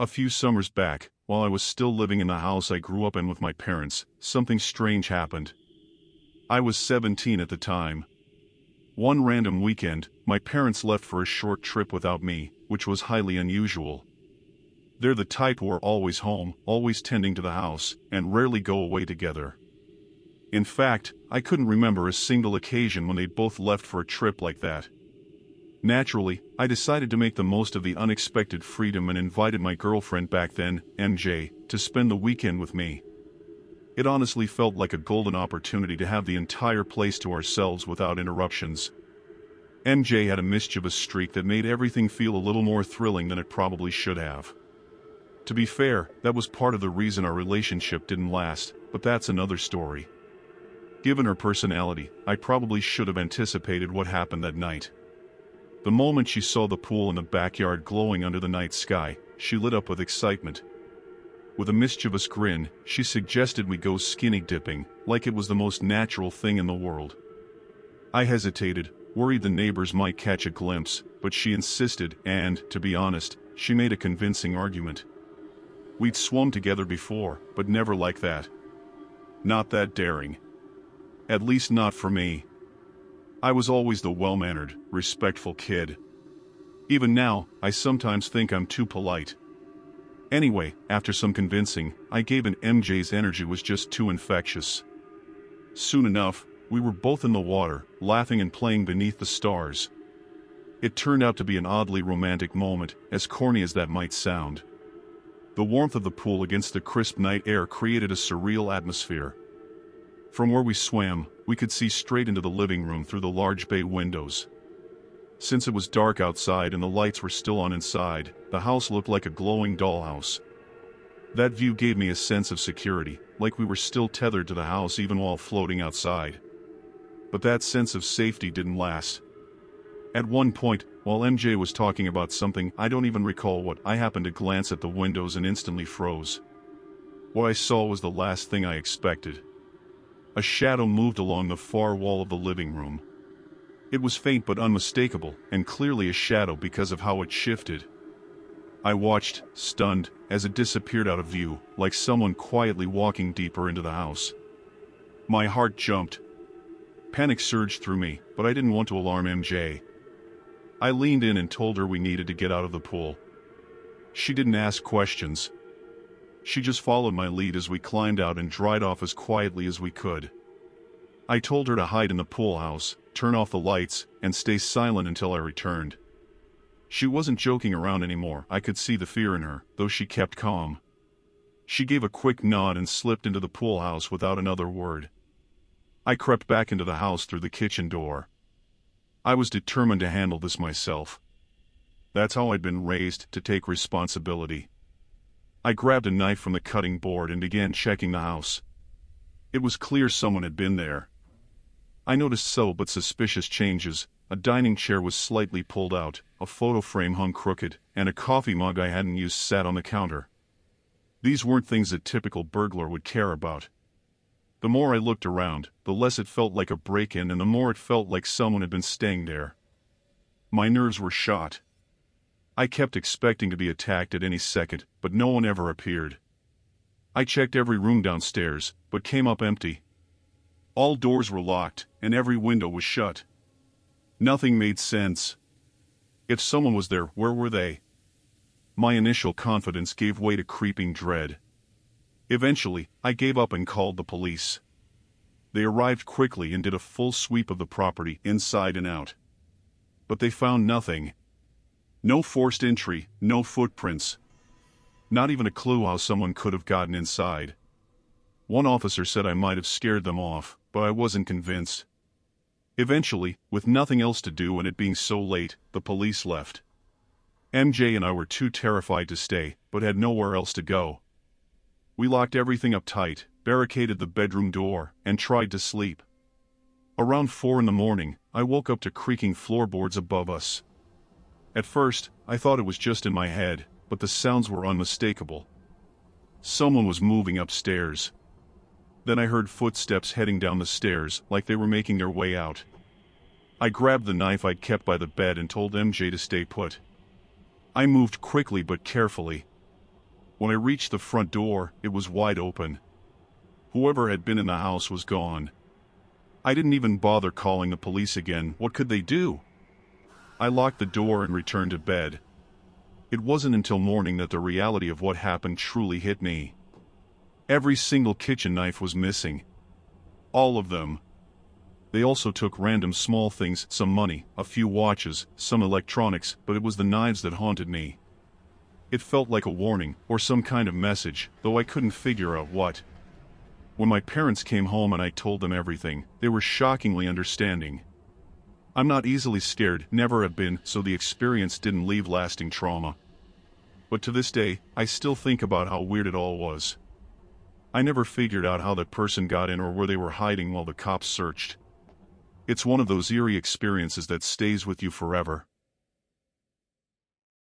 A few summers back, while I was still living in the house I grew up in with my parents, something strange happened. I was 17 at the time. One random weekend, my parents left for a short trip without me, which was highly unusual. They're the type who are always home, always tending to the house, and rarely go away together. In fact, I couldn't remember a single occasion when they'd both left for a trip like that. Naturally, I decided to make the most of the unexpected freedom and invited my girlfriend back then, MJ, to spend the weekend with me. It honestly felt like a golden opportunity to have the entire place to ourselves without interruptions. MJ had a mischievous streak that made everything feel a little more thrilling than it probably should have. To be fair, that was part of the reason our relationship didn't last, but that's another story. Given her personality, I probably should have anticipated what happened that night. The moment she saw the pool in the backyard glowing under the night sky, she lit up with excitement. With a mischievous grin, she suggested we go skinny dipping, like it was the most natural thing in the world. I hesitated, worried the neighbors might catch a glimpse, but she insisted and, to be honest, she made a convincing argument. We'd swum together before, but never like that. Not that daring. At least not for me. I was always the well-mannered, respectful kid. Even now, I sometimes think I'm too polite. Anyway, after some convincing, I gave in. MJ's energy was just too infectious. Soon enough, we were both in the water, laughing and playing beneath the stars. It turned out to be an oddly romantic moment, as corny as that might sound. The warmth of the pool against the crisp night air created a surreal atmosphere. From where we swam, we could see straight into the living room through the large bay windows. Since it was dark outside and the lights were still on inside, the house looked like a glowing dollhouse. That view gave me a sense of security, like we were still tethered to the house even while floating outside. But that sense of safety didn't last. At one point, while MJ was talking about something I don't even recall what, I happened to glance at the windows and instantly froze. What I saw was the last thing I expected. A shadow moved along the far wall of the living room. It was faint but unmistakable, and clearly a shadow because of how it shifted. I watched, stunned, as it disappeared out of view, like someone quietly walking deeper into the house. My heart jumped. Panic surged through me, but I didn't want to alarm MJ. I leaned in and told her we needed to get out of the pool. She didn't ask questions. She just followed my lead as we climbed out and dried off as quietly as we could. I told her to hide in the pool house, turn off the lights, and stay silent until I returned. She wasn't joking around anymore. I could see the fear in her, though she kept calm. She gave a quick nod and slipped into the pool house without another word. I crept back into the house through the kitchen door. I was determined to handle this myself. That's how I'd been raised, to take responsibility. I grabbed a knife from the cutting board and began checking the house. It was clear someone had been there. I noticed subtle but suspicious changes. A dining chair was slightly pulled out, a photo frame hung crooked, and a coffee mug I hadn't used sat on the counter. These weren't things a typical burglar would care about. The more I looked around, the less it felt like a break-in and the more it felt like someone had been staying there. My nerves were shot. I kept expecting to be attacked at any second, but no one ever appeared. I checked every room downstairs, but came up empty. All doors were locked, and every window was shut. Nothing made sense. If someone was there, where were they? My initial confidence gave way to creeping dread. Eventually, I gave up and called the police. They arrived quickly and did a full sweep of the property, inside and out. But they found nothing. No forced entry, no footprints. Not even a clue how someone could have gotten inside. One officer said I might have scared them off, but I wasn't convinced. Eventually, with nothing else to do and it being so late, the police left. MJ and I were too terrified to stay, but had nowhere else to go. We locked everything up tight, barricaded the bedroom door, and tried to sleep. Around 4 in the morning, I woke up to creaking floorboards above us. At first, I thought it was just in my head, but the sounds were unmistakable. Someone was moving upstairs. Then I heard footsteps heading down the stairs, like they were making their way out. I grabbed the knife I'd kept by the bed and told MJ to stay put. I moved quickly but carefully. When I reached the front door, it was wide open. Whoever had been in the house was gone. I didn't even bother calling the police again. What could they do? I locked the door and returned to bed. It wasn't until morning that the reality of what happened truly hit me. Every single kitchen knife was missing. All of them. They also took random small things, some money, a few watches, some electronics, but it was the knives that haunted me. It felt like a warning, or some kind of message, though I couldn't figure out what. When my parents came home and I told them everything, they were shockingly understanding. I'm not easily scared, never have been, so the experience didn't leave lasting trauma. But to this day, I still think about how weird it all was. I never figured out how that person got in or where they were hiding while the cops searched. It's one of those eerie experiences that stays with you forever.